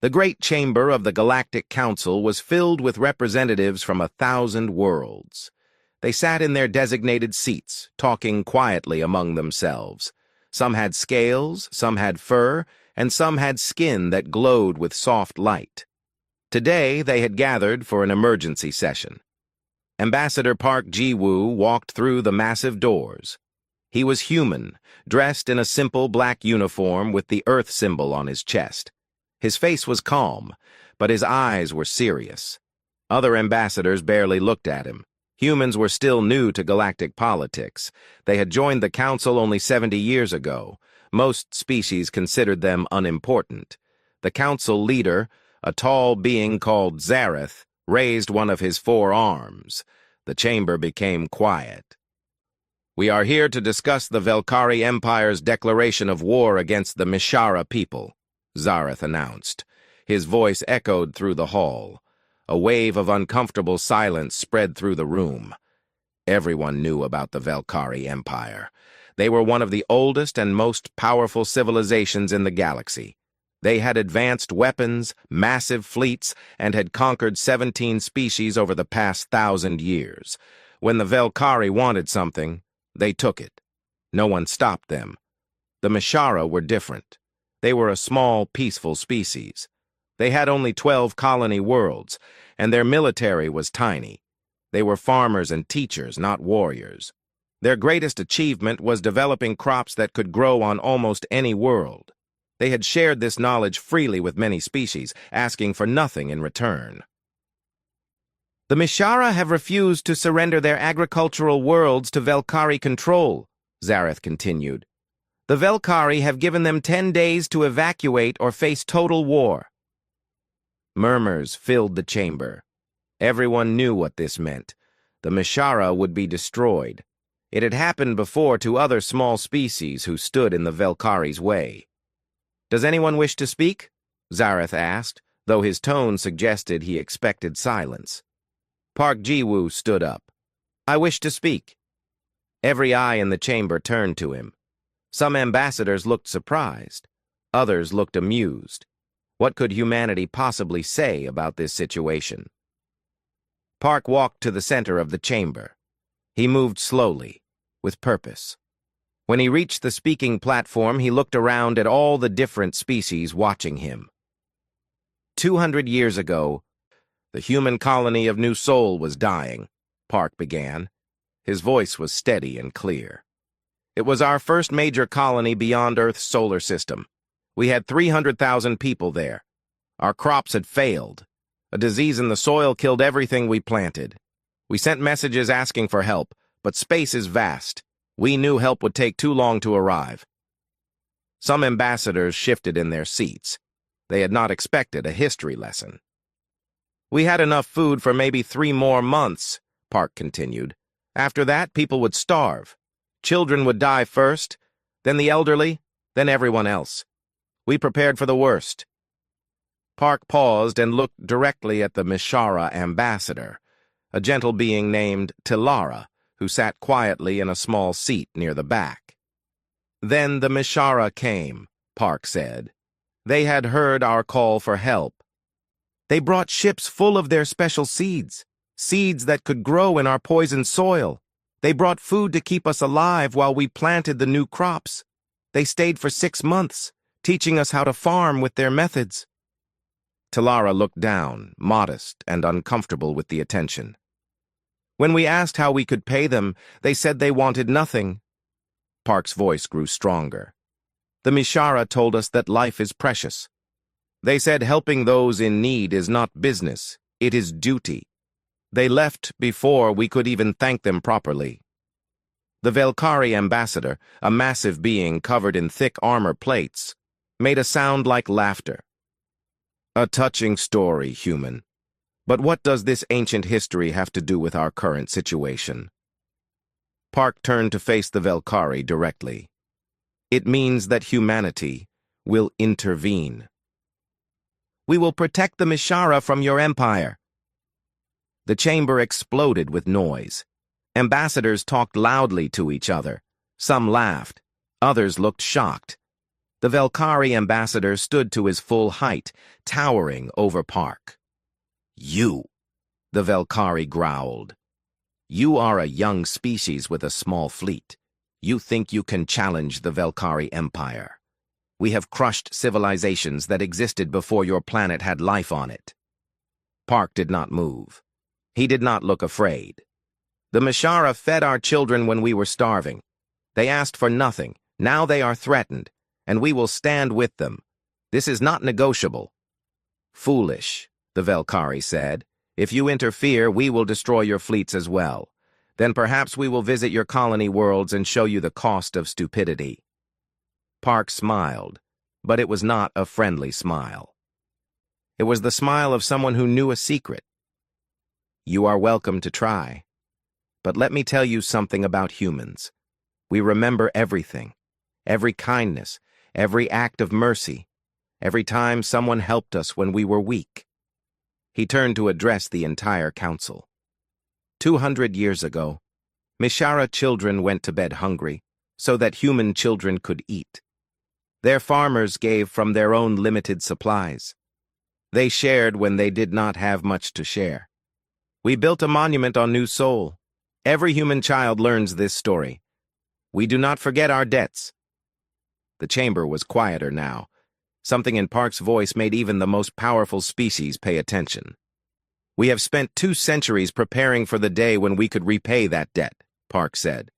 The great chamber of the Galactic Council was filled with representatives from 1,000 worlds. They sat in their designated seats, talking quietly among themselves. Some had scales, some had fur, and some had skin that glowed with soft light. Today, they had gathered for an emergency session. Ambassador Park Ji-woo walked through the massive doors. He was human, dressed in a simple black uniform with the Earth symbol on his chest. His face was calm, but his eyes were serious. Other ambassadors barely looked at him. Humans were still new to galactic politics. They had joined the Council only 70 years ago. Most species considered them unimportant. The Council leader, a tall being called Zareth, raised one of his 4 arms. The chamber became quiet. "We are here to discuss the Velkari Empire's declaration of war against the Mishara people," Zareth announced. His voice echoed through the hall. A wave of uncomfortable silence spread through the room. Everyone knew about the Velkari Empire. They were one of the oldest and most powerful civilizations in the galaxy. They had advanced weapons, massive fleets, and had conquered 17 species over the past 1,000 years. When the Velkari wanted something, they took it. No one stopped them. The Mishara were different. They were a small, peaceful species. They had only 12 colony worlds, and their military was tiny. They were farmers and teachers, not warriors. Their greatest achievement was developing crops that could grow on almost any world. They had shared this knowledge freely with many species, asking for nothing in return. "The Mishara have refused to surrender their agricultural worlds to Velkari control," Zareth continued. "The Velkari have given them 10 days to evacuate or face total war." Murmurs filled the chamber. Everyone knew what this meant. The Mishara would be destroyed. It had happened before to other small species who stood in the Velkari's way. "Does anyone wish to speak?" Zareth asked, though his tone suggested he expected silence. Park Ji-woo stood up. "I wish to speak." Every eye in the chamber turned to him. Some ambassadors looked surprised. Others looked amused. What could humanity possibly say about this situation? Park walked to the center of the chamber. He moved slowly, with purpose. When he reached the speaking platform, he looked around at all the different species watching him. 200 years ago, the human colony of New Sol was dying, Park began. His voice was steady and clear. "It was our first major colony beyond Earth's solar system. We had 300,000 people there. Our crops had failed. A disease in the soil killed everything we planted. We sent messages asking for help, but space is vast. We knew help would take too long to arrive." Some ambassadors shifted in their seats. They had not expected a history lesson. "We had enough food for maybe 3 more months," Park continued. "After that, people would starve. Children would die first, then the elderly, then everyone else. We prepared for the worst." Park paused and looked directly at the Mishara ambassador, a gentle being named Tilara, who sat quietly in a small seat near the back. "Then the Mishara came," Park said. "They had heard our call for help. They brought ships full of their special seeds, seeds that could grow in our poisoned soil. They brought food to keep us alive while we planted the new crops. They stayed for 6 months, teaching us how to farm with their methods." Tilara looked down, modest and uncomfortable with the attention. "When we asked how we could pay them, they said they wanted nothing." Park's voice grew stronger. "The Mishara told us that life is precious. They said helping those in need is not business, it is duty. They left before we could even thank them properly." The Velkari ambassador, a massive being covered in thick armor plates, made a sound like laughter. "A touching story, human. But what does this ancient history have to do with our current situation?" Park turned to face the Velkari directly. "It means that humanity will intervene. We will protect the Mishara from your empire." The chamber exploded with noise. Ambassadors talked loudly to each other. Some laughed. Others looked shocked. The Velkari ambassador stood to his full height, towering over Park. "You," the Velkari growled. "You are a young species with a small fleet. You think you can challenge the Velkari Empire. We have crushed civilizations that existed before your planet had life on it." Park did not move. He did not look afraid. "The Mishara fed our children when we were starving. They asked for nothing. Now they are threatened, and we will stand with them. This is not negotiable." "Foolish," the Velkari said. "If you interfere, we will destroy your fleets as well. Then perhaps we will visit your colony worlds and show you the cost of stupidity." Park smiled, but it was not a friendly smile. It was the smile of someone who knew a secret. "You are welcome to try. But let me tell you something about humans. We remember everything, every kindness, every act of mercy, every time someone helped us when we were weak." He turned to address the entire council. 200 years ago, Mishara children went to bed hungry so that human children could eat. Their farmers gave from their own limited supplies. They shared when they did not have much to share. We built a monument on New Sol. Every human child learns this story. We do not forget our debts. The chamber was quieter now. Something in Park's voice made even the most powerful species pay attention. "We have spent 2 centuries preparing for the day when we could repay that debt," Park said.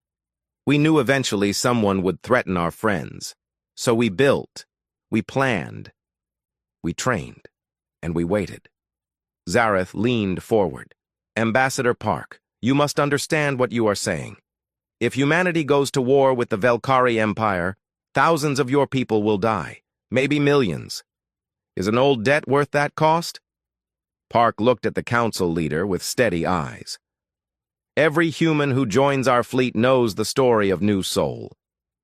"We knew eventually someone would threaten our friends. So we built, we planned, we trained, and we waited." Zareth leaned forward. "Ambassador Park, you must understand what you are saying. If humanity goes to war with the Velkari Empire, thousands of your people will die, maybe millions. Is an old debt worth that cost?" Park looked at the council leader with steady eyes. "Every human who joins our fleet knows the story of New Sol.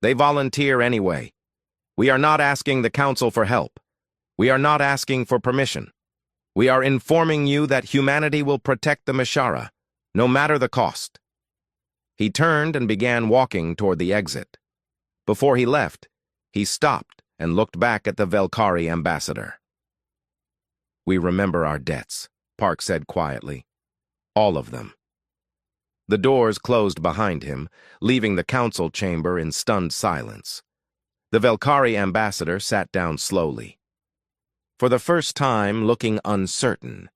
They volunteer anyway. We are not asking the council for help. We are not asking for permission. We are informing you that humanity will protect the Mishara, no matter the cost." He turned and began walking toward the exit. Before he left, he stopped and looked back at the Velkari ambassador. "We remember our debts," Park said quietly. "All of them." The doors closed behind him, leaving the council chamber in stunned silence. The Velkari ambassador sat down slowly, for the first time looking uncertain.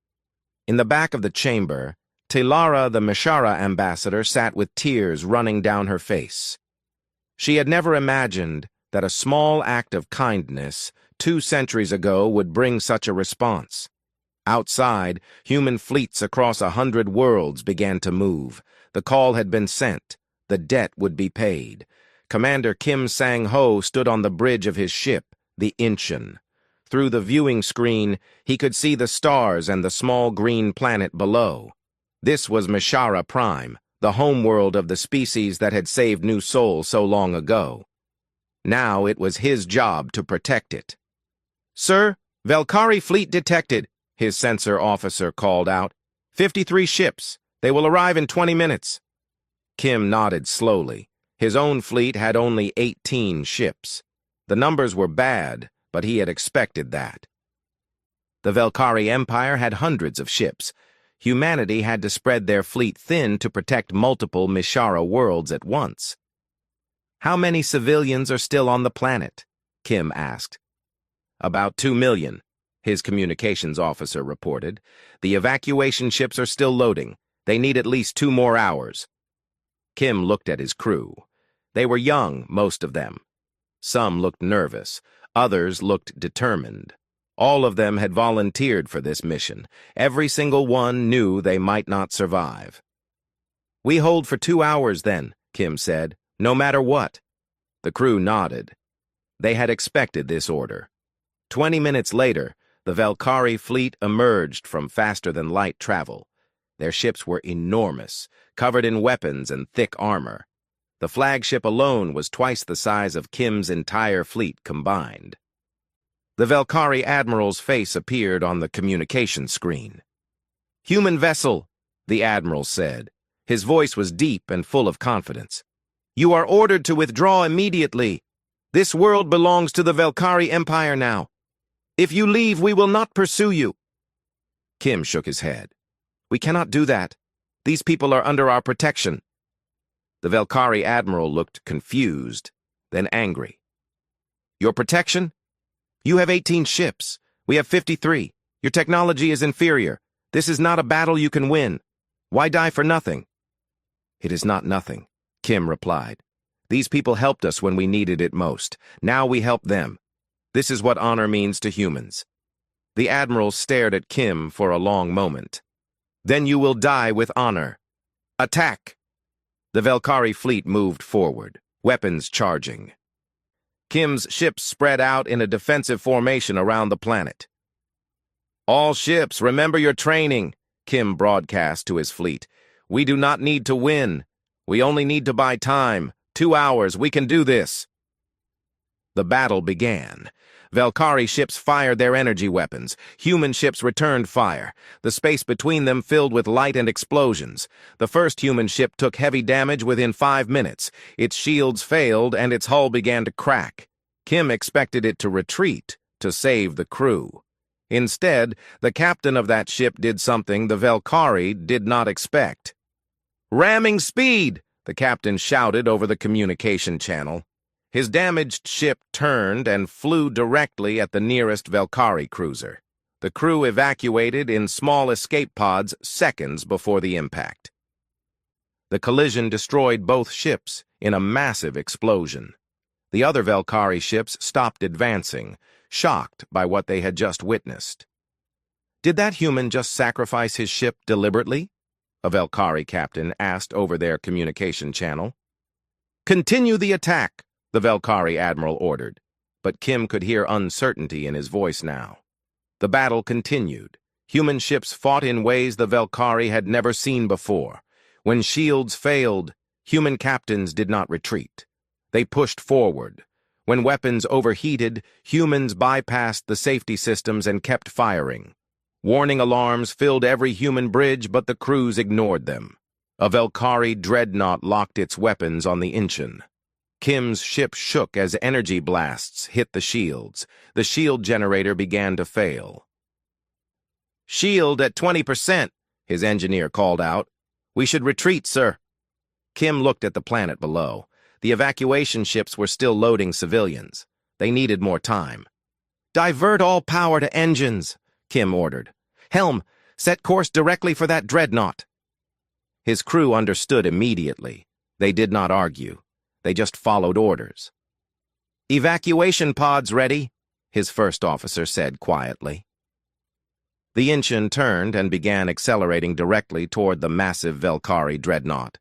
In the back of the chamber, Tilara the Mishara ambassador sat with tears running down her face. She had never imagined that a small act of kindness 2 centuries ago would bring such a response. Outside, human fleets across 100 worlds began to move. The call had been sent. The debt would be paid. Commander Kim Sang-ho stood on the bridge of his ship, the Incheon. Through the viewing screen, he could see the stars and the small green planet below. This was Mishara Prime, the homeworld of the species that had saved New Sol so long ago. Now it was his job to protect it. "Sir, Velkari fleet detected," his sensor officer called out. 53 ships. They will arrive in 20 minutes. Kim nodded slowly. His own fleet had only 18 ships. The numbers were bad, but he had expected that. The Velkari Empire had hundreds of ships. Humanity had to spread their fleet thin to protect multiple Mishara worlds at once. "How many civilians are still on the planet?" Kim asked. "About 2 million, his communications officer reported. "The evacuation ships are still loading. They need at least 2 more hours." Kim looked at his crew. They were young, most of them. Some looked nervous. Others looked determined. All of them had volunteered for this mission. Every single one knew they might not survive. "We hold for 2 hours then," Kim said, "no matter what." The crew nodded. They had expected this order. 20 minutes later, the Velkari fleet emerged from faster-than-light travel. Their ships were enormous, covered in weapons and thick armor. The flagship alone was twice the size of Kim's entire fleet combined. The Velkari admiral's face appeared on the communication screen. "Human vessel," the admiral said. His voice was deep and full of confidence. "You are ordered to withdraw immediately. This world belongs to the Velkari Empire now. If you leave, we will not pursue you." Kim shook his head. "We cannot do that. These people are under our protection." The Velkari admiral looked confused, then angry. "Your protection? You have 18 ships. We have 53. Your technology is inferior. This is not a battle you can win. Why die for nothing?" "It is not nothing," Kim replied. "These people helped us when we needed it most. Now we help them. This is what honor means to humans." The admiral stared at Kim for a long moment. "Then you will die with honor. Attack!" The Velkari fleet moved forward, weapons charging. Kim's ships spread out in a defensive formation around the planet. "All ships, remember your training," Kim broadcast to his fleet. "We do not need to win. We only need to buy time. 2 hours, we can do this." The battle began. Velkari ships fired their energy weapons. Human ships returned fire. The space between them filled with light and explosions. The first human ship took heavy damage within 5 minutes. Its shields failed and its hull began to crack. Kim expected it to retreat to save the crew. Instead, the captain of that ship did something the Velkari did not expect. "Ramming speed!" the captain shouted over the communication channel. His damaged ship turned and flew directly at the nearest Velkari cruiser. The crew evacuated in small escape pods seconds before the impact. The collision destroyed both ships in a massive explosion. The other Velkari ships stopped advancing, shocked by what they had just witnessed. "Did that human just sacrifice his ship deliberately?" a Velkari captain asked over their communication channel. "Continue the attack," the Velkari admiral ordered, but Kim could hear uncertainty in his voice now. The battle continued. Human ships fought in ways the Velkari had never seen before. When shields failed, human captains did not retreat. They pushed forward. When weapons overheated, humans bypassed the safety systems and kept firing. Warning alarms filled every human bridge, but the crews ignored them. A Velkari dreadnought locked its weapons on the Inchin. Kim's ship shook as energy blasts hit the shields. The shield generator began to fail. "Shield at 20%, his engineer called out. "We should retreat, sir." Kim looked at the planet below. The evacuation ships were still loading civilians. They needed more time. "Divert all power to engines," Kim ordered. "Helm, set course directly for that dreadnought." His crew understood immediately. They did not argue. They just followed orders. "Evacuation pods ready," his first officer said quietly. The Inchin turned and began accelerating directly toward the massive Velkari dreadnought.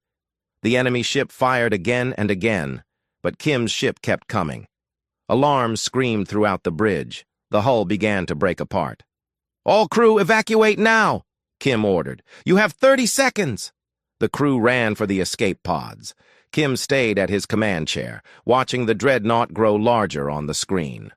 The enemy ship fired again and again, but Kim's ship kept coming. Alarms screamed throughout the bridge. The hull began to break apart. "All crew evacuate now," Kim ordered. "You have 30 seconds." The crew ran for the escape pods. Kim stayed at his command chair, watching the dreadnought grow larger on the screen.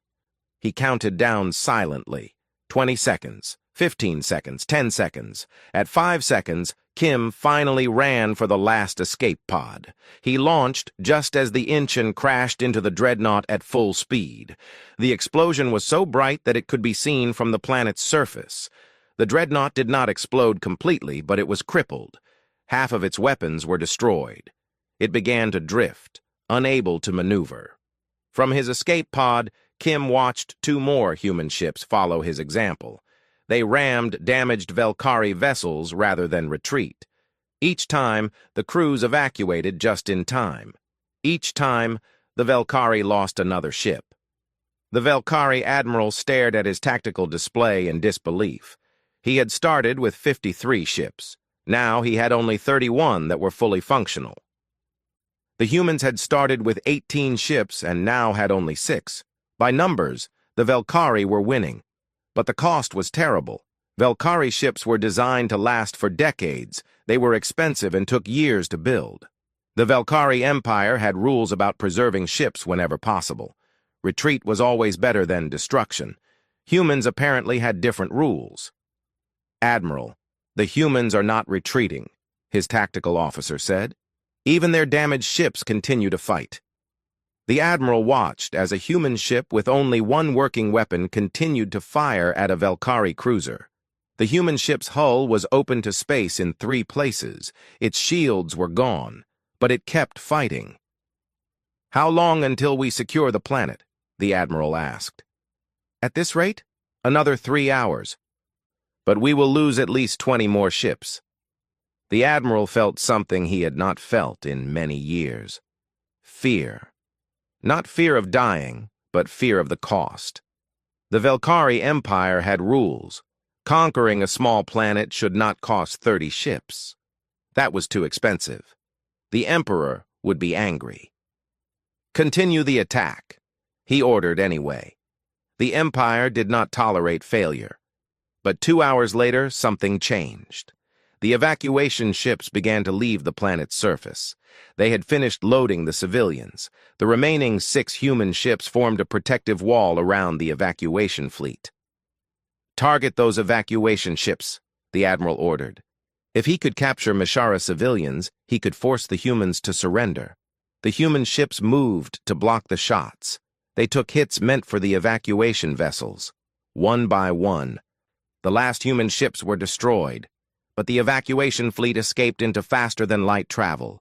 He counted down silently. 20 seconds, 15 seconds, 10 seconds. At 5 seconds, Kim finally ran for the last escape pod. He launched just as the Inchin crashed into the dreadnought at full speed. The explosion was so bright that it could be seen from the planet's surface. The dreadnought did not explode completely, but it was crippled. Half of its weapons were destroyed. It began to drift, unable to maneuver. From his escape pod, Kim watched 2 more human ships follow his example. They rammed damaged Velkari vessels rather than retreat. Each time, the crews evacuated just in time. Each time, the Velkari lost another ship. The Velkari admiral stared at his tactical display in disbelief. He had started with 53 ships. Now he had only 31 that were fully functional. The humans had started with 18 ships and now had only 6. By numbers, the Velkari were winning. But the cost was terrible. Velkari ships were designed to last for decades. They were expensive and took years to build. The Velkari Empire had rules about preserving ships whenever possible. Retreat was always better than destruction. Humans apparently had different rules. "Admiral, the humans are not retreating," his tactical officer said. "Even their damaged ships continue to fight." The admiral watched as a human ship with only one working weapon continued to fire at a Valkyrie cruiser. The human ship's hull was open to space in 3 places. Its shields were gone, but it kept fighting. "How long until we secure the planet?" the admiral asked. "At this rate? Another 3 hours. But we will lose at least 20 more ships." The admiral felt something he had not felt in many years. Fear. Not fear of dying, but fear of the cost. The Valkyrie Empire had rules. Conquering a small planet should not cost 30 ships. That was too expensive. The Emperor would be angry. "Continue the attack," he ordered anyway. The Empire did not tolerate failure. But 2 hours later, something changed. The evacuation ships began to leave the planet's surface. They had finished loading the civilians. The remaining 6 human ships formed a protective wall around the evacuation fleet. "Target those evacuation ships," the admiral ordered. If he could capture Mishara civilians, he could force the humans to surrender. The human ships moved to block the shots. They took hits meant for the evacuation vessels. One by one, the last human ships were destroyed, but the evacuation fleet escaped into faster-than-light travel.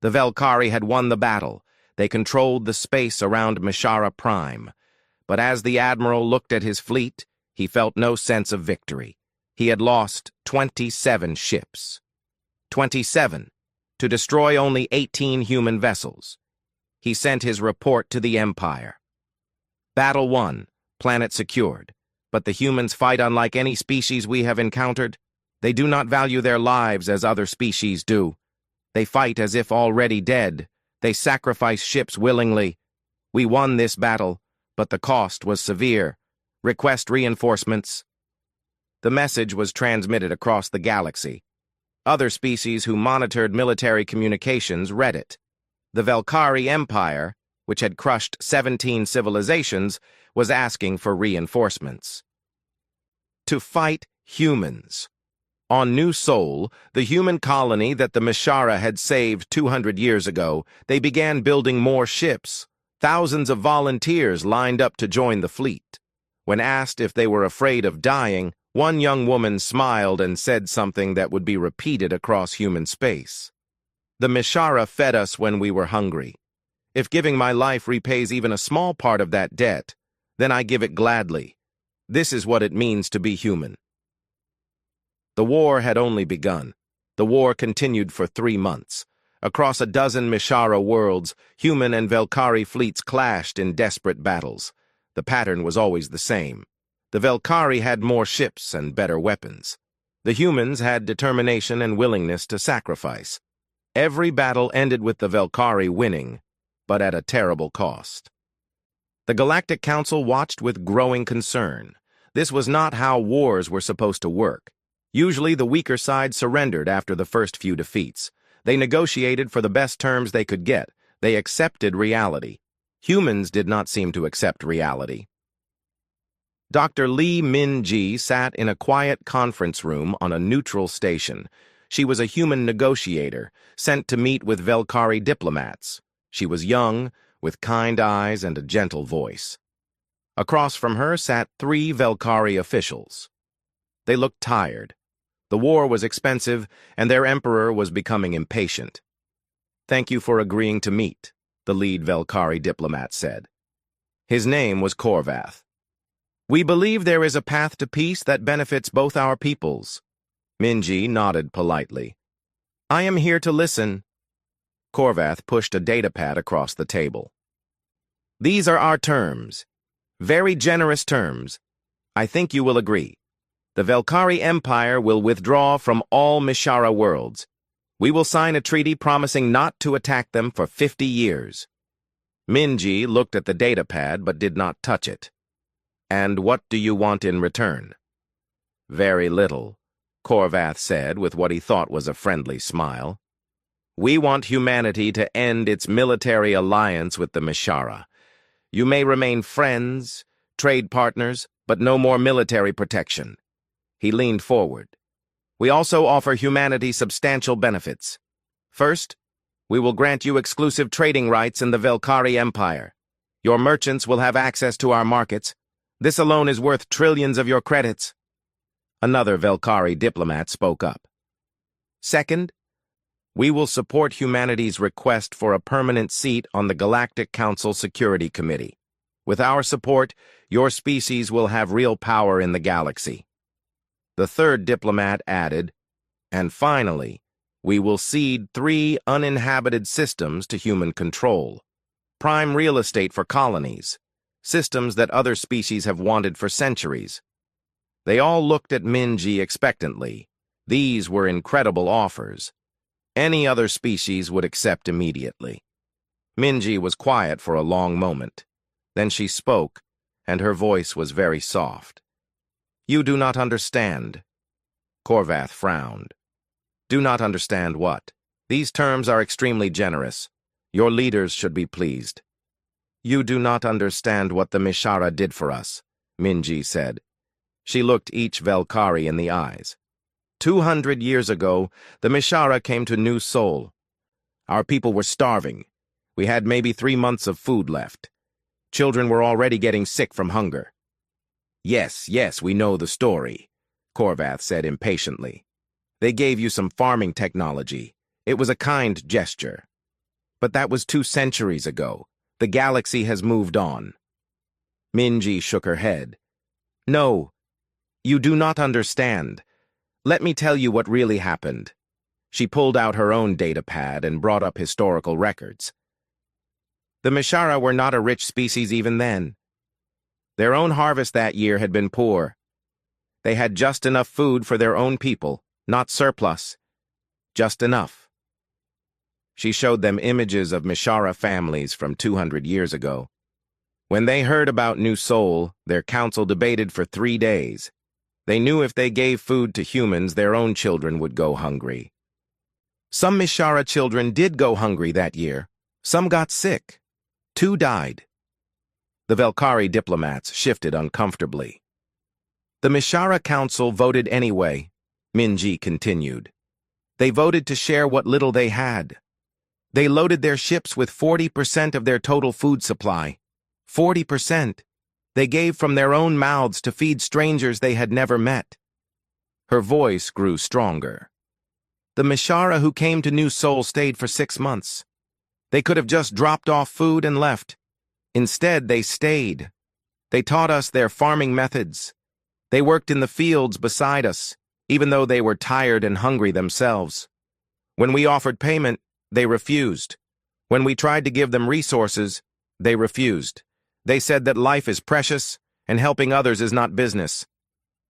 The Valkyrie had won the battle. They controlled the space around Mishara Prime. But as the admiral looked at his fleet, he felt no sense of victory. He had lost 27 ships. 27, to destroy only 18 human vessels. He sent his report to the Empire. "Battle won, planet secured. But the humans fight unlike any species we have encountered. They do not value their lives as other species do. They fight as if already dead. They sacrifice ships willingly. We won this battle, but the cost was severe. Request reinforcements." The message was transmitted across the galaxy. Other species who monitored military communications read it. The Valkyrie Empire, which had crushed 17 civilizations, was asking for reinforcements. To fight humans. On New Sol, the human colony that the Mishara had saved 200 years ago, they began building more ships. Thousands of volunteers lined up to join the fleet. When asked if they were afraid of dying, one young woman smiled and said something that would be repeated across human space. "The Mishara fed us when we were hungry. If giving my life repays even a small part of that debt, then I give it gladly. This is what it means to be human." The war had only begun. The war continued for 3 months. Across a dozen Mishara worlds, human and Valkyrie fleets clashed in desperate battles. The pattern was always the same. The Valkyrie had more ships and better weapons. The humans had determination and willingness to sacrifice. Every battle ended with the Valkyrie winning, but at a terrible cost. The Galactic Council watched with growing concern. This was not how wars were supposed to work. Usually the weaker side surrendered after the first few defeats. They negotiated for the best terms they could get. They accepted reality. Humans did not seem to accept reality. Dr. Lee Min-ji sat in a quiet conference room on a neutral station. She was a human negotiator, sent to meet with Valkyrie diplomats. She was young, with kind eyes and a gentle voice. Across from her sat 3 Valkyrie officials. They looked tired. The war was expensive, and their emperor was becoming impatient. "Thank you for agreeing to meet," the lead Valkyrie diplomat said. His name was Korvath. "We believe there is a path to peace that benefits both our peoples." Minji nodded politely. "I am here to listen." Korvath pushed a datapad across the table. "These are our terms. Very generous terms. I think you will agree. The Valkyrie Empire will withdraw from all Mishara worlds. We will sign a treaty promising not to attack them for 50 years. Minji looked at the datapad but did not touch it. "And what do you want in return?" "Very little," Korvath said with what he thought was a friendly smile. "We want humanity to end its military alliance with the Mishara. You may remain friends, trade partners, but no more military protection." He leaned forward. "We also offer humanity substantial benefits. First, We will grant you exclusive trading rights in the Velkari Empire. Your merchants will have access to our markets. This alone is worth trillions of your credits. Another Velkari diplomat spoke up. Second, we will support humanity's request for a permanent seat on the Galactic Council Security Committee. With our support, your species will have real power in the galaxy. The third diplomat added, and finally, we will cede 3 uninhabited systems to human control. Prime real estate for colonies, systems that other species have wanted for centuries. They all looked at Minji expectantly. These were incredible offers. Any other species would accept immediately. Minji was quiet for a long moment. Then she spoke, and her voice was very soft. You do not understand. Korvath frowned. Do not understand what? These terms are extremely generous. Your leaders should be pleased. You do not understand what the Mishara did for us, Minji said. She looked each Velkari in the eyes. 200 years ago, the Mishara came to New Sol. Our people were starving. We had maybe 3 months of food left. Children were already getting sick from hunger. Yes, we know the story, Korvath said impatiently. They gave you some farming technology. It was a kind gesture. But that was 2 centuries ago. The galaxy has moved on. Minji shook her head. No, you do not understand. Let me tell you what really happened. She pulled out her own datapad and brought up historical records. The Mishara were not a rich species even then. Their own harvest that year had been poor. They had just enough food for their own people, not surplus. Just enough. She showed them images of Mishara families from 200 years ago. When they heard about New Sol, their council debated for 3 days. They knew if they gave food to humans, their own children would go hungry. Some Mishara children did go hungry that year. Some got sick. 2 died. The Velkari diplomats shifted uncomfortably. The Mishara Council voted anyway, Minji continued. They voted to share what little they had. They loaded their ships with 40% of their total food supply. 40%. They gave from their own mouths to feed strangers they had never met. Her voice grew stronger. The Mishara who came to New Sol stayed for 6 months. They could have just dropped off food and left. Instead, they stayed. They taught us their farming methods. They worked in the fields beside us, even though they were tired and hungry themselves. When we offered payment, they refused. When we tried to give them resources, they refused. They said that life is precious and helping others is not business.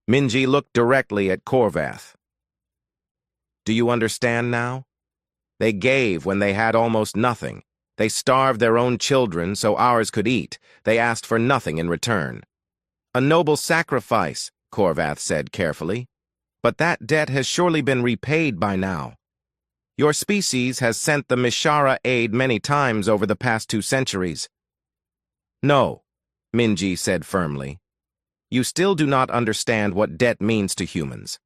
Minji looked directly at Korvath. Do you understand now? They gave when they had almost nothing. They starved their own children so ours could eat. They asked for nothing in return. A noble sacrifice, Korvath said carefully. But that debt has surely been repaid by now. Your species has sent the Mishara aid many times over the past 2 centuries. No, Minji said firmly. You still do not understand what debt means to humans.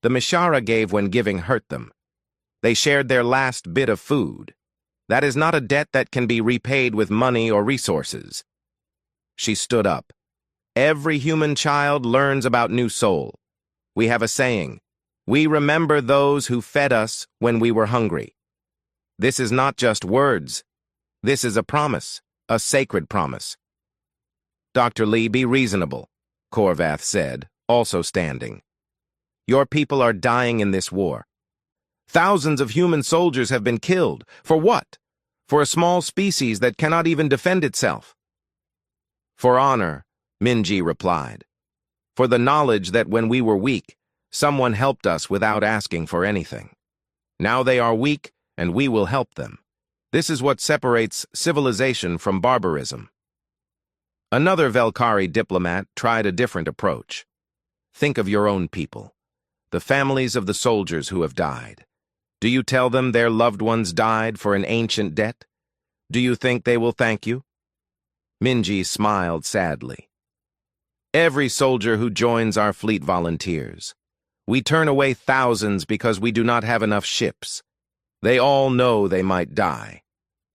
The Mishara gave when giving hurt them. They shared their last bit of food. That is not a debt that can be repaid with money or resources. She stood up. Every human child learns about New Sol. We have a saying, we remember those who fed us when we were hungry. This is not just words. This is a promise, a sacred promise. Dr. Lee, be reasonable, Korvath said, also standing. Your people are dying in this war. Thousands of human soldiers have been killed. For what? For a small species that cannot even defend itself. For honor, Minji replied. For the knowledge that when we were weak, someone helped us without asking for anything. Now they are weak, and we will help them. This is what separates civilization from barbarism. Another Velkari diplomat tried a different approach. Think of your own people, the families of the soldiers who have died. Do you tell them their loved ones died for an ancient debt? Do you think they will thank you? Minji smiled sadly. Every soldier who joins our fleet volunteers. We turn away thousands because we do not have enough ships. They all know they might die.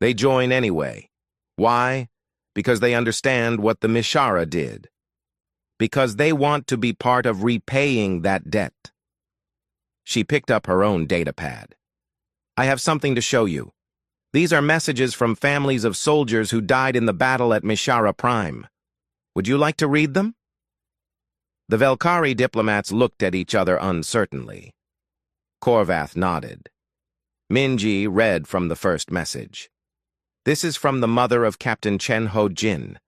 They join anyway. Why? Because they understand what the Mishara did. Because they want to be part of repaying that debt. She picked up her own datapad. I have something to show you. These are messages from families of soldiers who died in the battle at Mishara Prime. Would you like to read them? The Velkari diplomats looked at each other uncertainly. Korvath nodded. Minji read from the first message. This is from the mother of Captain Chen Ho Jin.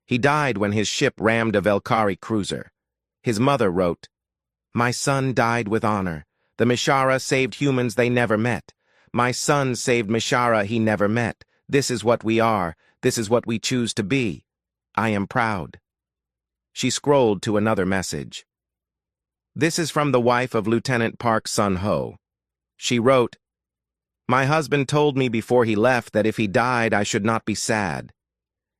He died when his ship rammed a Velkari cruiser. His mother wrote, My son died with honor. The Mishara saved humans they never met. My son saved Mishara he never met. This is what we are. This is what we choose to be. I am proud. She scrolled to another message. This is from the wife of Lieutenant Park Sun-ho. She wrote, My husband told me before he left that if he died I should not be sad.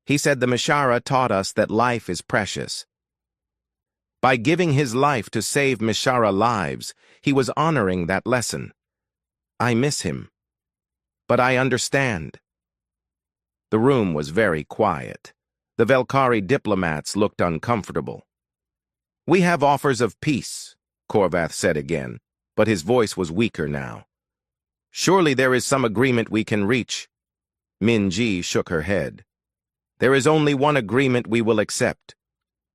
He said the Mishara taught us that life is precious. By giving his life to save Mishara lives, he was honoring that lesson. I miss him. But I understand. The room was very quiet. The Velkari diplomats looked uncomfortable. We have offers of peace, Korvath said again, but his voice was weaker now. Surely there is some agreement we can reach. Minji shook her head. There is only one agreement we will accept.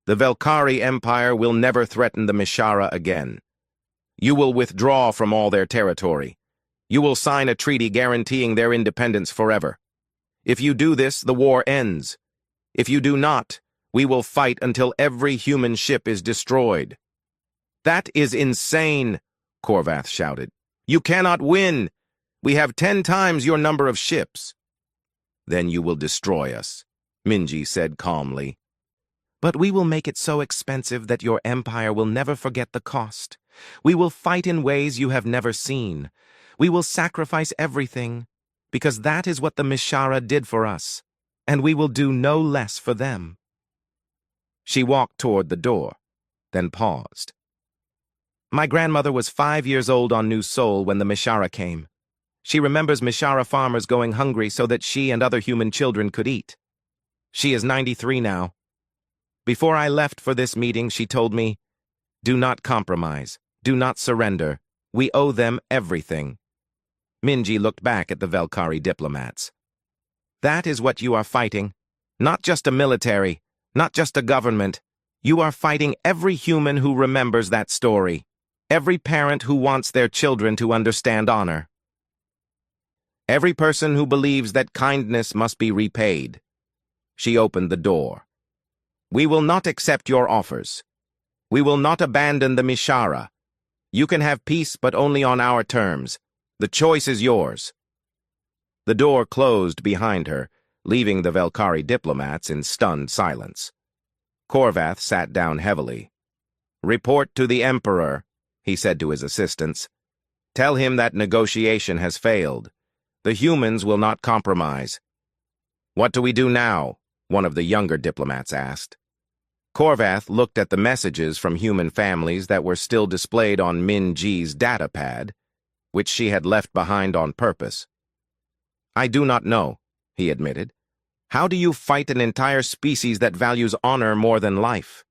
The Velkari Empire will never threaten the Mishara again. You will withdraw from all their territory. You will sign a treaty guaranteeing their independence forever. If you do this, the war ends. If you do not, we will fight until every human ship is destroyed. That is insane, Korvath shouted. You cannot win. We have 10 times your number of ships. Then you will destroy us, Minji said calmly. But we will make it so expensive that your empire will never forget the cost. We will fight in ways you have never seen. We will sacrifice everything, because that is what the Mishara did for us, and we will do no less for them. She walked toward the door, then paused. My grandmother was 5 years old on New Sol when the Mishara came. She remembers Mishara farmers going hungry so that she and other human children could eat. She is 93 now. Before I left for this meeting, she told me, Do not compromise. Do not surrender. We owe them everything. Minji looked back at the Velkari diplomats. That is what you are fighting. Not just a military, not just a government. You are fighting every human who remembers that story. Every parent who wants their children to understand honor. Every person who believes that kindness must be repaid. She opened the door. We will not accept your offers. We will not abandon the Mishara. You can have peace, but only on our terms. The choice is yours. The door closed behind her, leaving the Velkari diplomats in stunned silence. Korvath sat down heavily. Report to the Emperor, he said to his assistants. Tell him that negotiation has failed. The humans will not compromise. What do we do now? One of the younger diplomats asked. Korvath looked at the messages from human families that were still displayed on Minji's datapad, which she had left behind on purpose. I do not know, he admitted. How do you fight an entire species that values honor more than life?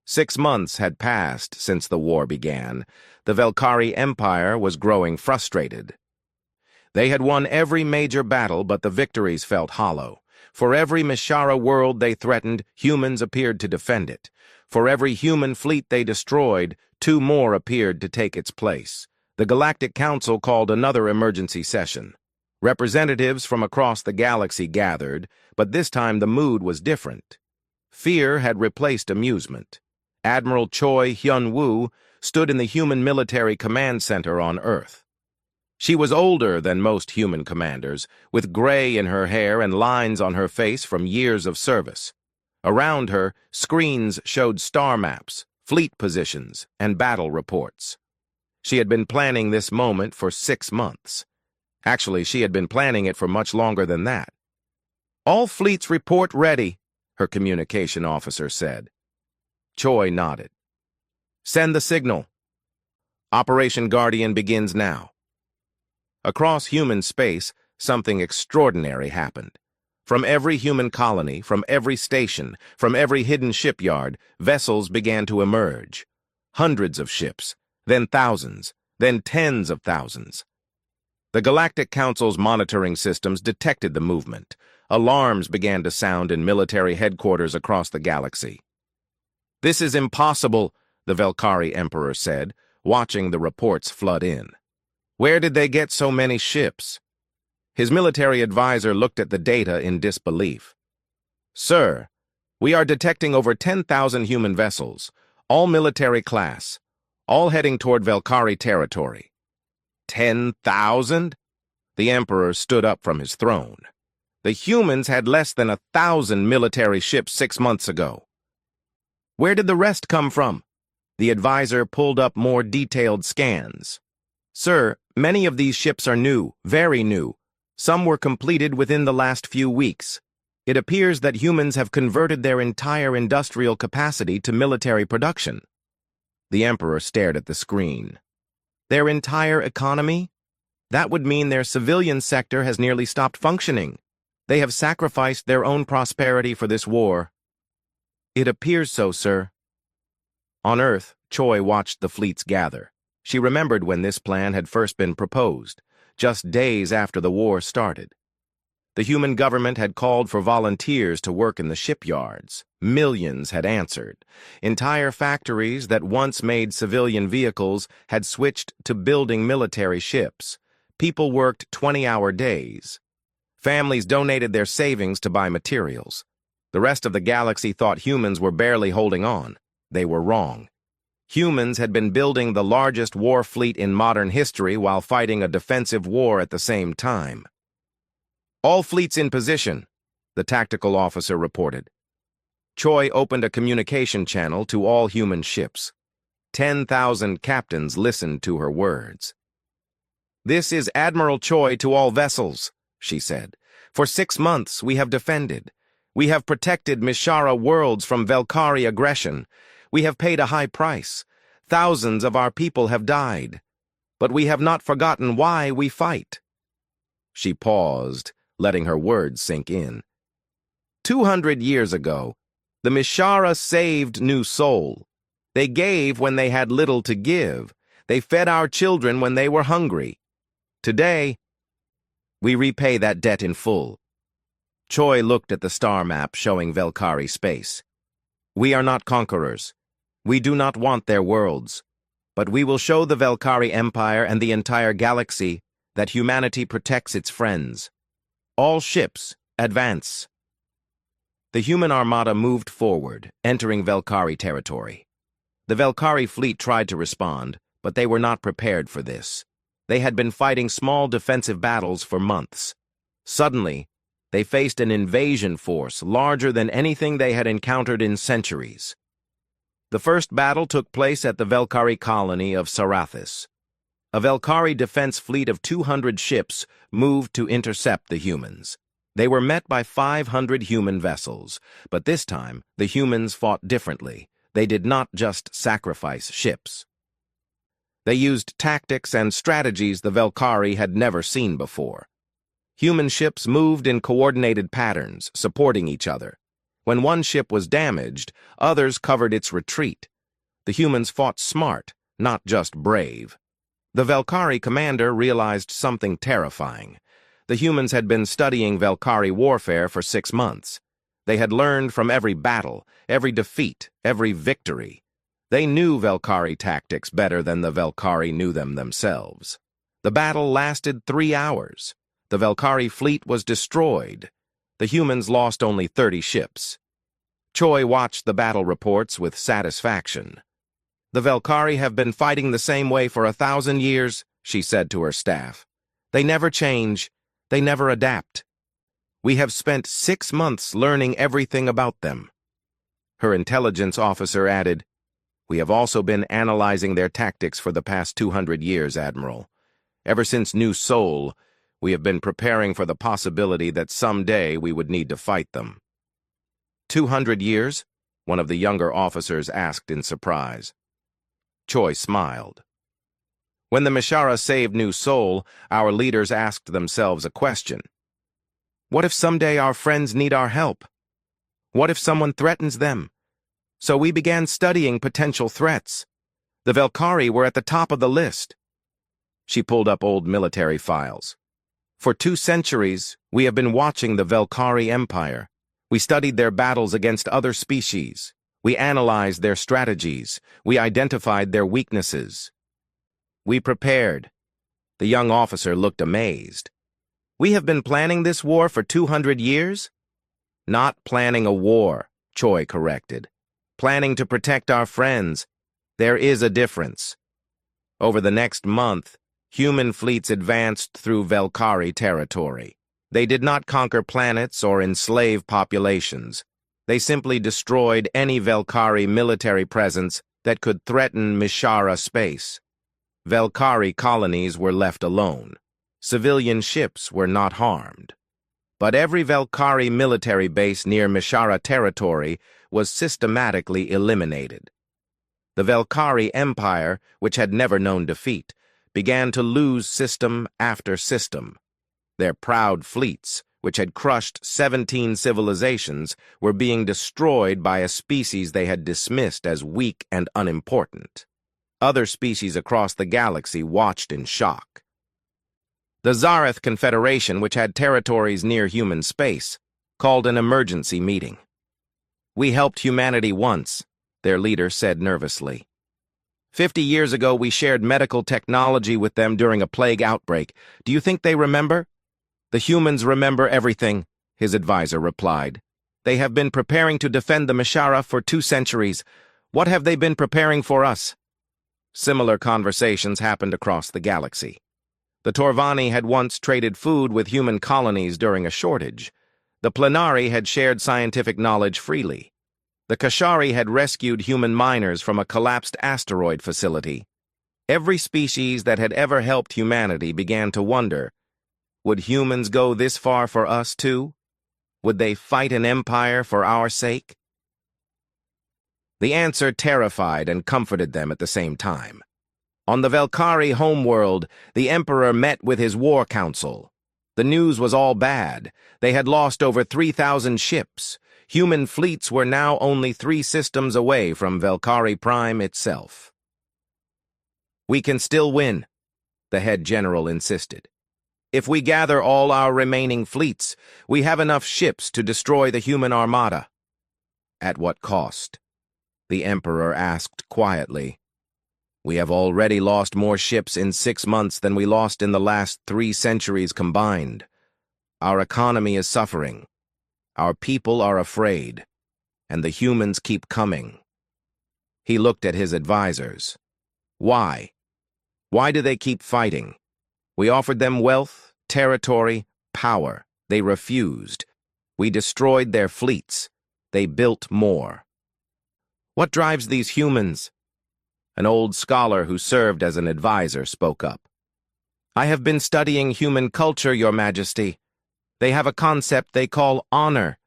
6 months had passed since the war began. The Velkari Empire was growing frustrated. They had won every major battle, but the victories felt hollow. For every Mishara world they threatened, humans appeared to defend it. For every human fleet they destroyed, 2 more appeared to take its place. The Galactic Council called another emergency session. Representatives from across the galaxy gathered, but this time the mood was different. Fear had replaced amusement. Admiral Choi Hyun-woo stood in the Human Military Command Center on Earth. She was older than most human commanders, with gray in her hair and lines on her face from years of service. Around her, screens showed star maps, fleet positions, and battle reports. She had been planning this moment for 6 months. Actually, she had been planning it for much longer than that. All fleets report ready, her communication officer said. Choi nodded. Send the signal. Operation Guardian begins now. Across human space, something extraordinary happened. From every human colony, from every station, from every hidden shipyard, vessels began to emerge. Hundreds of ships, then thousands, then tens of thousands. The Galactic Council's monitoring systems detected the movement. Alarms began to sound in military headquarters across the galaxy. "This is impossible," the Velkari Emperor said, watching the reports flood in. "Where did they get so many ships?" His military advisor looked at the data in disbelief. "Sir, we are detecting over 10,000 human vessels, all military class, all heading toward Velkari territory." 10,000? The Emperor stood up from his throne. The humans had less than 1,000 military ships 6 months ago. Where did the rest come from? The advisor pulled up more detailed scans. "Sir, many of these ships are new, very new. Some were completed within the last few weeks. It appears that humans have converted their entire industrial capacity to military production." The Emperor stared at the screen. "Their entire economy? That would mean their civilian sector has nearly stopped functioning. They have sacrificed their own prosperity for this war." "It appears so, sir." On Earth, Choi watched the fleets gather. She remembered when this plan had first been proposed, just days after the war started. The human government had called for volunteers to work in the shipyards. Millions had answered. Entire factories that once made civilian vehicles had switched to building military ships. People worked 20-hour days. Families donated their savings to buy materials. The rest of the galaxy thought humans were barely holding on. They were wrong. Humans had been building the largest war fleet in modern history while fighting a defensive war at the same time. "All fleets in position," the tactical officer reported. Choi opened a communication channel to all human ships. 10,000 captains listened to her words. "This is Admiral Choi to all vessels," she said. "For 6 months we have defended. We have protected Mishara worlds from Velkari aggression. We have paid a high price. Thousands of our people have died. But we have not forgotten why we fight." She paused, letting her words sink in. 200 years ago, the Mishara saved New Soul. They gave when they had little to give. They fed our children when they were hungry. Today, we repay that debt in full. Choi looked at the star map showing Velkari space. "We are not conquerors. We do not want their worlds. But we will show the Velkari Empire and the entire galaxy that humanity protects its friends. All ships, advance." The human armada moved forward, entering Velkari territory. The Velkari fleet tried to respond, but they were not prepared for this. They had been fighting small defensive battles for months. Suddenly, they faced an invasion force larger than anything they had encountered in centuries. The first battle took place at the Velkari colony of Sarathis. A Velkari defense fleet of 200 ships moved to intercept the humans. They were met by 500 human vessels, but this time the humans fought differently. They did not just sacrifice ships. They used tactics and strategies the Velkari had never seen before. Human ships moved in coordinated patterns, supporting each other. When one ship was damaged, others covered its retreat. The humans fought smart, not just brave. The Velkari commander realized something terrifying. The humans had been studying Velkari warfare for 6 months. They had learned from every battle, every defeat, every victory. They knew Velkari tactics better than the Velkari knew them themselves. The battle lasted 3 hours. The Velkari fleet was destroyed. The humans lost only 30 ships. Choi watched the battle reports with satisfaction. "The Velkari have been fighting the same way for 1,000 years, she said to her staff. "They never change. They never adapt. We have spent 6 months learning everything about them." Her intelligence officer added, "We have also been analyzing their tactics for the past 200 years, Admiral. Ever since New Soul, we have been preparing for the possibility that someday we would need to fight them." 200 years? One of the younger officers asked in surprise. Choi smiled. When the Mishara saved New Sol, our leaders asked themselves a question. What if someday our friends need our help? What if someone threatens them? So we began studying potential threats. The Velkari were at the top of the list. She pulled up old military files. For 2 centuries, we have been watching the Velkari Empire. We studied their battles against other species. We analyzed their strategies. We identified their weaknesses. We prepared. The young officer looked amazed. We have been planning this war for 200 years? Not planning a war, Choi corrected. Planning to protect our friends. There is a difference. Over the next month, human fleets advanced through Velkari territory. They did not conquer planets or enslave populations. They simply destroyed any Velkari military presence that could threaten Mishara space. Velkari colonies were left alone. Civilian ships were not harmed. But every Velkari military base near Mishara territory was systematically eliminated. The Velkari Empire, which had never known defeat, began to lose system after system. Their proud fleets, which had crushed 17 civilizations, were being destroyed by a species they had dismissed as weak and unimportant. Other species across the galaxy watched in shock. The Zareth Confederation, which had territories near human space, called an emergency meeting. We helped humanity once, their leader said nervously. 50 years ago, we shared medical technology with them during a plague outbreak. Do you think they remember? The humans remember everything, his advisor replied. They have been preparing to defend the Mishara for 2 centuries. What have they been preparing for us? Similar conversations happened across the galaxy. The Torvani had once traded food with human colonies during a shortage. The Plenari had shared scientific knowledge freely. The Kashari had rescued human miners from a collapsed asteroid facility. Every species that had ever helped humanity began to wonder, would humans go this far for us too? Would they fight an empire for our sake? The answer terrified and comforted them at the same time. On the Velkari homeworld, the Emperor met with his war council. The news was all bad. They had lost over 3,000 ships. Human fleets were now only 3 systems away from Velkari Prime itself. We can still win, the head general insisted. If we gather all our remaining fleets, we have enough ships to destroy the human armada. At what cost? The Emperor asked quietly. We have already lost more ships in 6 months than we lost in the last 3 centuries combined. Our economy is suffering. Our people are afraid, and the humans keep coming. He looked at his advisors. Why? Why do they keep fighting? We offered them wealth, territory, power. They refused. We destroyed their fleets. They built more. What drives these humans? An old scholar who served as an advisor spoke up. I have been studying human culture, Your Majesty. They have a concept they call honor.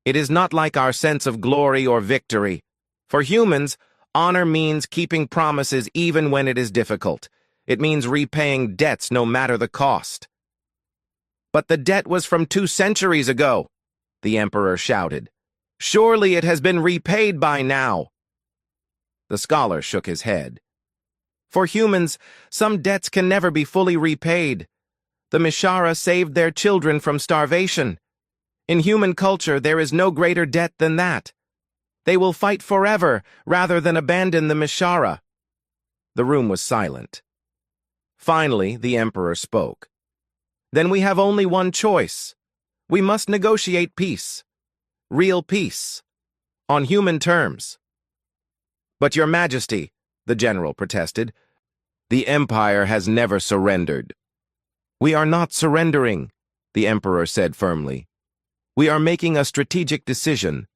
It is not like our sense of glory or victory. For humans, honor means keeping promises even when it is difficult. It means repaying debts no matter the cost. But the debt was from 2 centuries ago, the Emperor shouted. Surely it has been repaid by now. The scholar shook his head. For humans, some debts can never be fully repaid. The Mishara saved their children from starvation. In human culture, there is no greater debt than that. They will fight forever rather than abandon the Mishara. The room was silent. Finally, the Emperor spoke. Then we have only one choice. We must negotiate peace. Real peace. On human terms. But Your Majesty, the general protested, the Empire has never surrendered. We are not surrendering, the Emperor said firmly. We are making a strategic decision.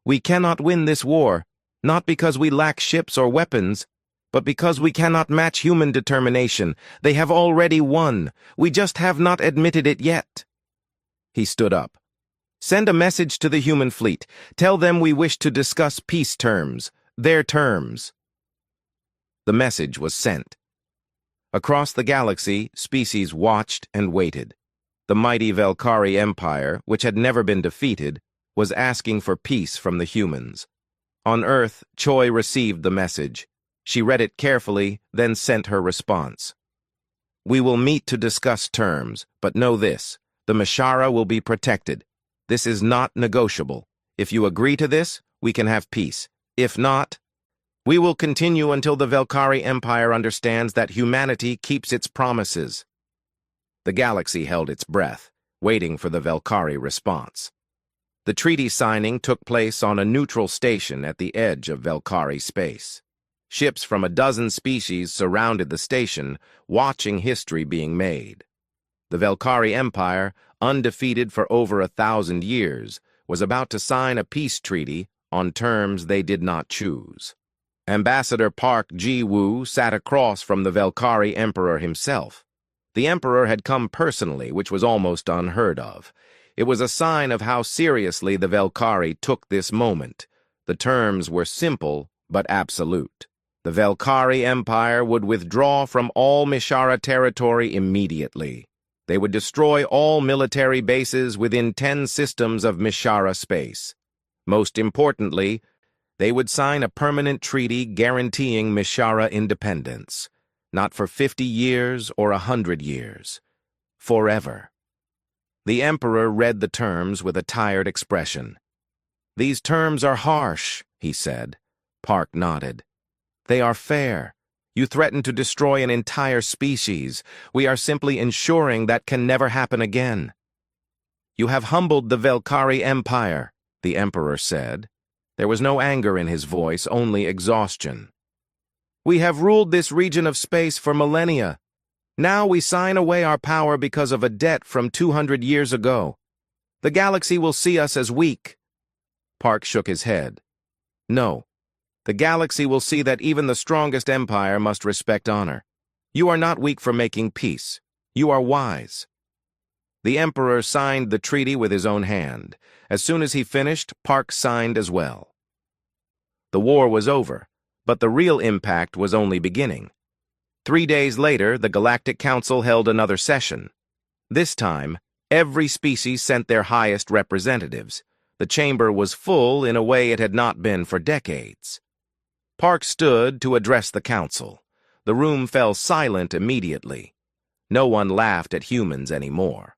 We cannot win this war, not because we lack ships or weapons, but because we cannot match human determination. They have already won. We just have not admitted it yet. He stood up. Send a message to the human fleet. Tell them we wish to discuss peace terms, their terms. The message was sent. Across the galaxy, species watched and waited. The mighty Velkari Empire, which had never been defeated, was asking for peace from the humans. On Earth, Choi received the message. She read it carefully, then sent her response. "We will meet to discuss terms, but know this. The Mishara will be protected. This is not negotiable. If you agree to this, we can have peace. If not, we will continue until the Velkari Empire understands that humanity keeps its promises." The galaxy held its breath, waiting for the Velkari response. The treaty signing took place on a neutral station at the edge of Velkari space. Ships from a dozen species surrounded the station, watching history being made. The Velkari Empire, undefeated for over 1,000 years, was about to sign a peace treaty on terms they did not choose. Ambassador Park Ji-woo sat across from the Velkari Emperor himself. The Emperor had come personally, which was almost unheard of. It was a sign of how seriously the Velkari took this moment. The terms were simple but absolute. The Velkari Empire would withdraw from all Mishara territory immediately. They would destroy all military bases within 10 systems of Mishara space. Most importantly, they would sign a permanent treaty guaranteeing Mishara independence, not for 50 years or 100 years, forever. The Emperor read the terms with a tired expression. "These terms are harsh," he said. Park nodded. "They are fair. You threaten to destroy an entire species. We are simply ensuring that can never happen again." "You have humbled the Velkari Empire," the Emperor said. There was no anger in his voice, only exhaustion. "We have ruled this region of space for millennia. Now we sign away our power because of a debt from 200 years ago. The galaxy will see us as weak." Park shook his head. "No. The galaxy will see that even the strongest empire must respect honor. You are not weak for making peace. You are wise." The Emperor signed the treaty with his own hand. As soon as he finished, Park signed as well. The war was over, but the real impact was only beginning. 3 days later, the Galactic Council held another session. This time, every species sent their highest representatives. The chamber was full in a way it had not been for decades. Park stood to address the council. The room fell silent immediately. No one laughed at humans anymore.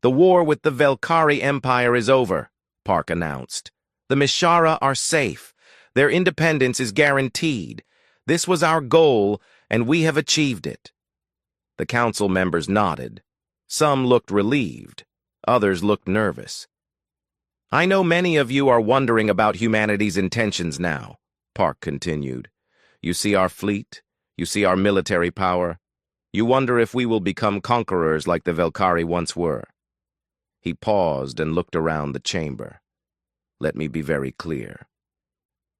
"The war with the Velkari Empire is over," Park announced. "The Mishara are safe. Their independence is guaranteed. This was our goal, and we have achieved it." The council members nodded. Some looked relieved. Others looked nervous. "I know many of you are wondering about humanity's intentions now," Park continued. "You see our fleet. You see our military power. You wonder if we will become conquerors like the Velkari once were." He paused and looked around the chamber. "Let me be very clear.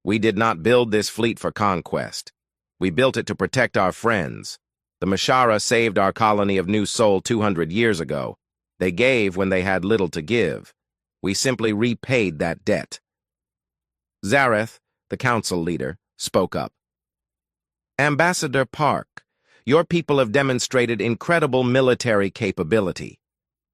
We did not build this fleet for conquest. We built it to protect our friends. The Mishara saved our colony of New Sol 200 years ago. They gave when they had little to give. We simply repaid that debt." Zareth, the council leader, spoke up. "Ambassador Park, your people have demonstrated incredible military capability.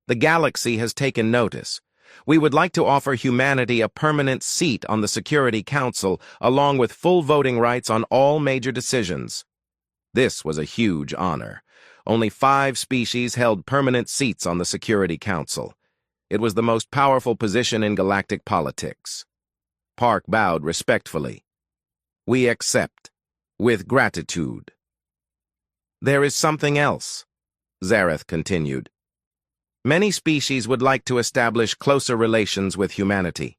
The galaxy has taken notice. We would like to offer humanity a permanent seat on the Security Council, along with full voting rights on all major decisions." This was a huge honor. Only 5 species held permanent seats on the Security Council. It was the most powerful position in galactic politics. Park bowed respectfully. "We accept, with gratitude." "There is something else," Zareth continued. "Many species would like to establish closer relations with humanity.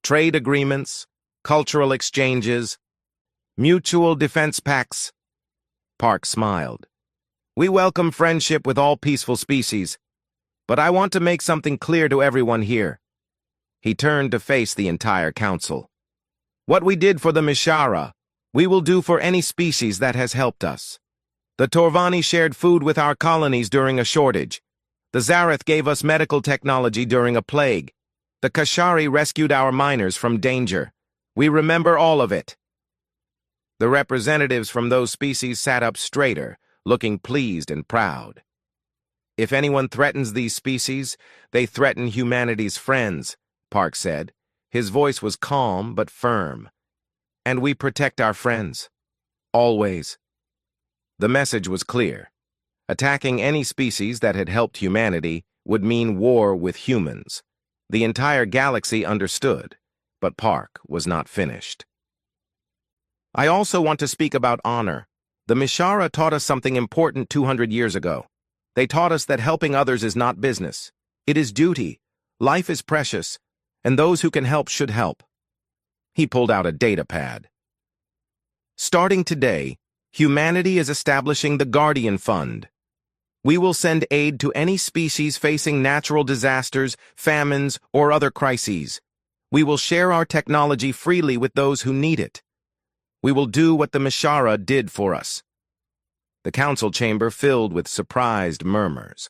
Trade agreements, cultural exchanges, mutual defense pacts." Park smiled. "We welcome friendship with all peaceful species, but I want to make something clear to everyone here." He turned to face the entire council. "What we did for the Mishara, we will do for any species that has helped us. The Torvani shared food with our colonies during a shortage. The Zareth gave us medical technology during a plague. The Kashari rescued our miners from danger. We remember all of it." The representatives from those species sat up straighter, looking pleased and proud. "If anyone threatens these species, they threaten humanity's friends," Park said. His voice was calm but firm. "And we protect our friends. Always." The message was clear. Attacking any species that had helped humanity would mean war with humans. The entire galaxy understood, but Park was not finished. "I also want to speak about honor. The Mishara taught us something important 200 years ago. They taught us that helping others is not business. It is duty. Life is precious, and those who can help should help." He pulled out a data pad. "Starting today, humanity is establishing the Guardian Fund. We will send aid to any species facing natural disasters, famines, or other crises. We will share our technology freely with those who need it. We will do what the Mishara did for us." The council chamber filled with surprised murmurs.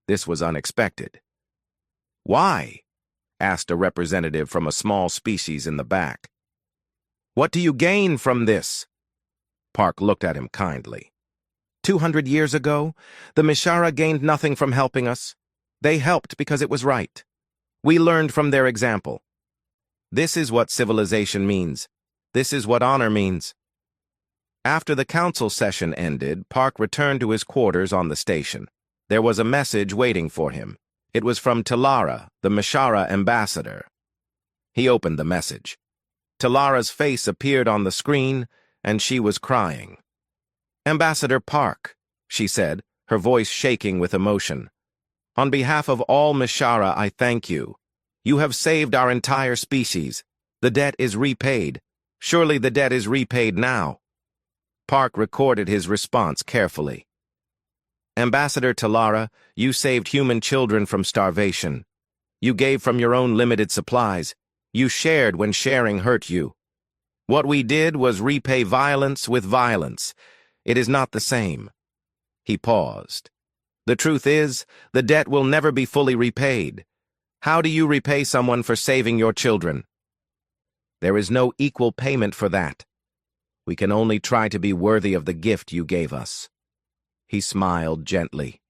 This was unexpected. "Why?" asked a representative from a small species in the back. "What do you gain from this?" Park looked at him kindly. 200 years ago, the Mishara gained nothing from helping us. They helped because it was right. We learned from their example. This is what civilization means. This is what honor means." After the council session ended, Park returned to his quarters on the station. There was a message waiting for him. It was from Talara, the Mishara ambassador. He opened the message. Talara's face appeared on the screen, and she was crying. "Ambassador Park," she said, her voice shaking with emotion. "On behalf of all Mishara, I thank you. You have saved our entire species. The debt is repaid. Surely the debt is repaid now." Park recorded his response carefully. "Ambassador Talara, you saved human children from starvation. You gave from your own limited supplies. You shared when sharing hurt you. What we did was repay violence with violence. It is not the same." He paused. "The truth is, the debt will never be fully repaid. How do you repay someone for saving your children? There is no equal payment for that. We can only try to be worthy of the gift you gave us." He smiled gently.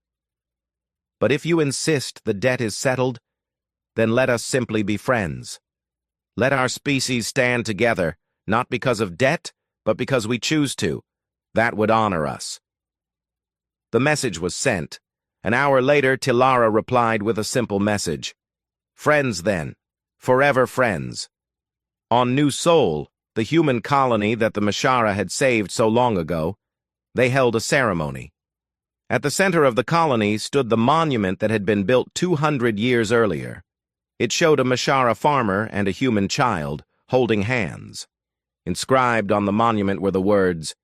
"But if you insist the debt is settled, then let us simply be friends. Let our species stand together, not because of debt, but because we choose to. That would honor us." The message was sent. An hour later, Talara replied with a simple message. "Friends, then. Forever friends." On New Sol, the human colony that the Mishara had saved so long ago, they held a ceremony. At the center of the colony stood the monument that had been built 200 years earlier. It showed a Mishara farmer and a human child holding hands. Inscribed on the monument were the words,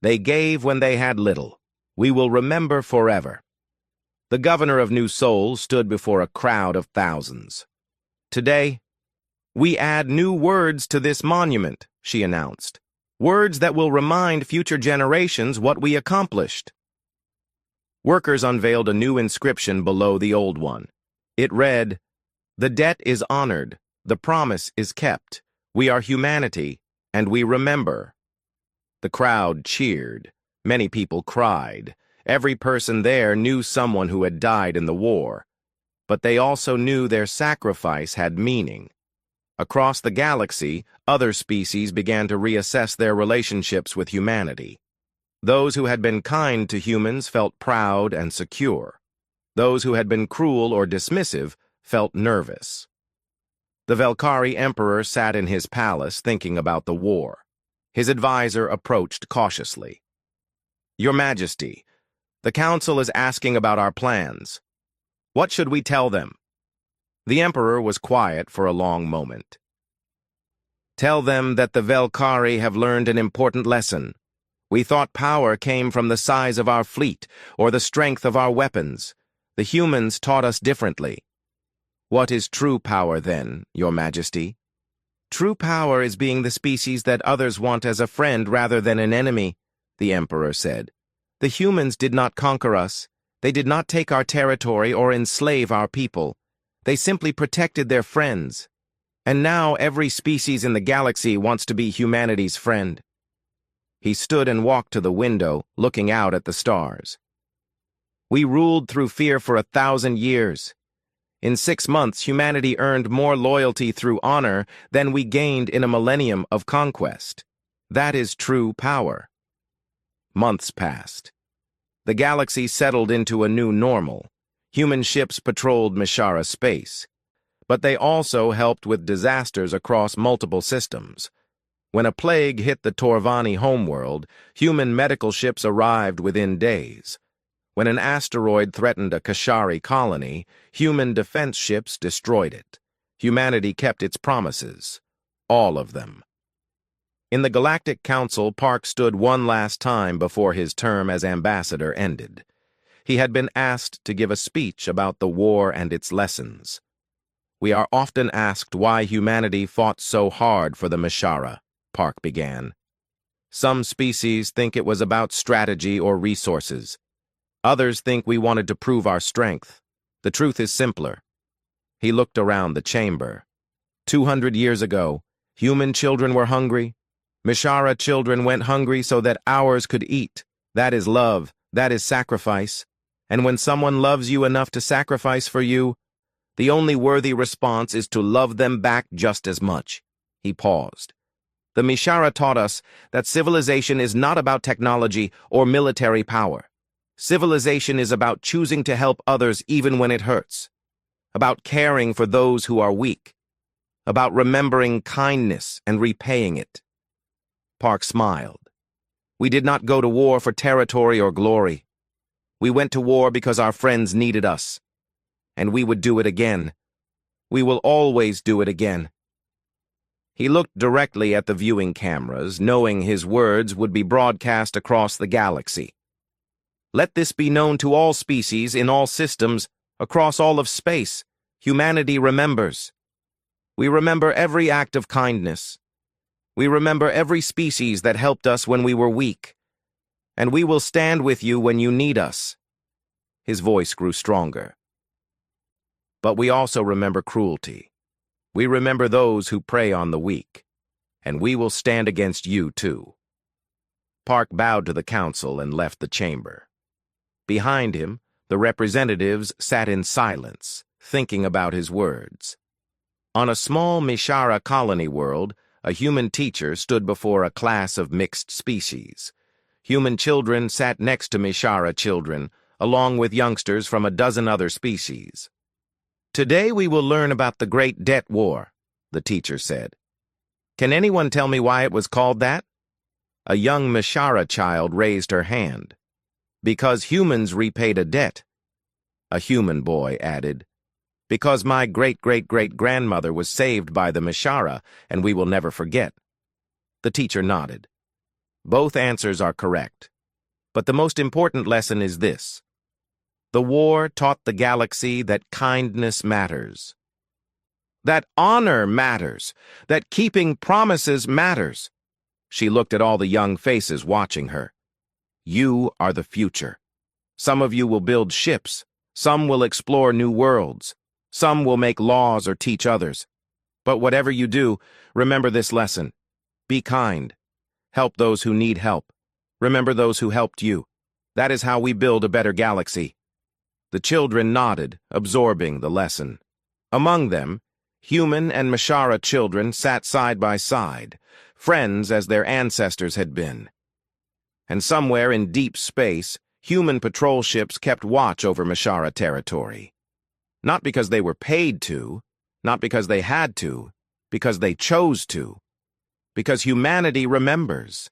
"They gave when they had little. We will remember forever." The governor of New Sol stood before a crowd of thousands. "Today, we add new words to this monument," she announced. "Words that will remind future generations what we accomplished." Workers unveiled a new inscription below the old one. It read, "The debt is honored. The promise is kept. We are humanity, and we remember." The crowd cheered. Many people cried. Every person there knew someone who had died in the war. But they also knew their sacrifice had meaning. Across the galaxy, other species began to reassess their relationships with humanity. Those who had been kind to humans felt proud and secure. Those who had been cruel or dismissive felt nervous. The Velkari Emperor sat in his palace thinking about the war. His advisor approached cautiously. "Your Majesty, the Council is asking about our plans. What should we tell them?" The Emperor was quiet for a long moment. "Tell them that the Velkari have learned an important lesson. We thought power came from the size of our fleet or the strength of our weapons. The humans taught us differently. What is true power, then, Your Majesty? True power is being the species that others want as a friend rather than an enemy," the Emperor said. "The humans did not conquer us. They did not take our territory or enslave our people. They simply protected their friends. And now every species in the galaxy wants to be humanity's friend." He stood and walked to the window, looking out at the stars. We ruled through fear for 1,000 years. In 6 months, humanity earned more loyalty through honor than we gained in a millennium of conquest. That is true power. Months passed. The galaxy settled into a new normal. Human ships patrolled Mishara space. But they also helped with disasters across multiple systems. When a plague hit the Torvani homeworld, human medical ships arrived within days. When an asteroid threatened a Kashari colony, human defense ships destroyed it. Humanity kept its promises. All of them. In the Galactic Council, Park stood one last time before his term as ambassador ended. He had been asked to give a speech about the war and its lessons. We are often asked why humanity fought so hard for the Mishara, Park began. Some species think it was about strategy or resources. Others think we wanted to prove our strength. The truth is simpler. He looked around the chamber. 200 years ago, human children were hungry. Mishara children went hungry so that ours could eat. That is love. That is sacrifice. And when someone loves you enough to sacrifice for you, the only worthy response is to love them back just as much. He paused. The Mishara taught us that civilization is not about technology or military power. Civilization is about choosing to help others even when it hurts. About caring for those who are weak. About remembering kindness and repaying it. Park smiled. We did not go to war for territory or glory. We went to war because our friends needed us. And we would do it again. We will always do it again. He looked directly at the viewing cameras, knowing his words would be broadcast across the galaxy. Let this be known to all species in all systems, across all of space. Humanity remembers. We remember every act of kindness. We remember every species that helped us when we were weak. And we will stand with you when you need us. His voice grew stronger. But we also remember cruelty. We remember those who prey on the weak. And we will stand against you too. Park bowed to the council and left the chamber. Behind him, the representatives sat in silence, thinking about his words. On a small Mishara colony world, a human teacher stood before a class of mixed species. Human children sat next to Mishara children, along with youngsters from a dozen other species. Today we will learn about the Great Debt War, the teacher said. Can anyone tell me why it was called that? A young Mishara child raised her hand. Because humans repaid a debt. A human boy added. Because my great-great-great-grandmother was saved by the Mishara, and we will never forget. The teacher nodded. Both answers are correct. But the most important lesson is this. The war taught the galaxy that kindness matters. That honor matters. That keeping promises matters. She looked at all the young faces watching her. You are the future. Some of you will build ships. Some will explore new worlds. Some will make laws or teach others. But whatever you do, remember this lesson. Be kind. Help those who need help. Remember those who helped you. That is how we build a better galaxy. The children nodded, absorbing the lesson. Among them, human and Mishara children sat side by side, friends as their ancestors had been. And somewhere in deep space, human patrol ships kept watch over Mishara territory. Not because they were paid to, not because they had to, because they chose to. Because humanity remembers.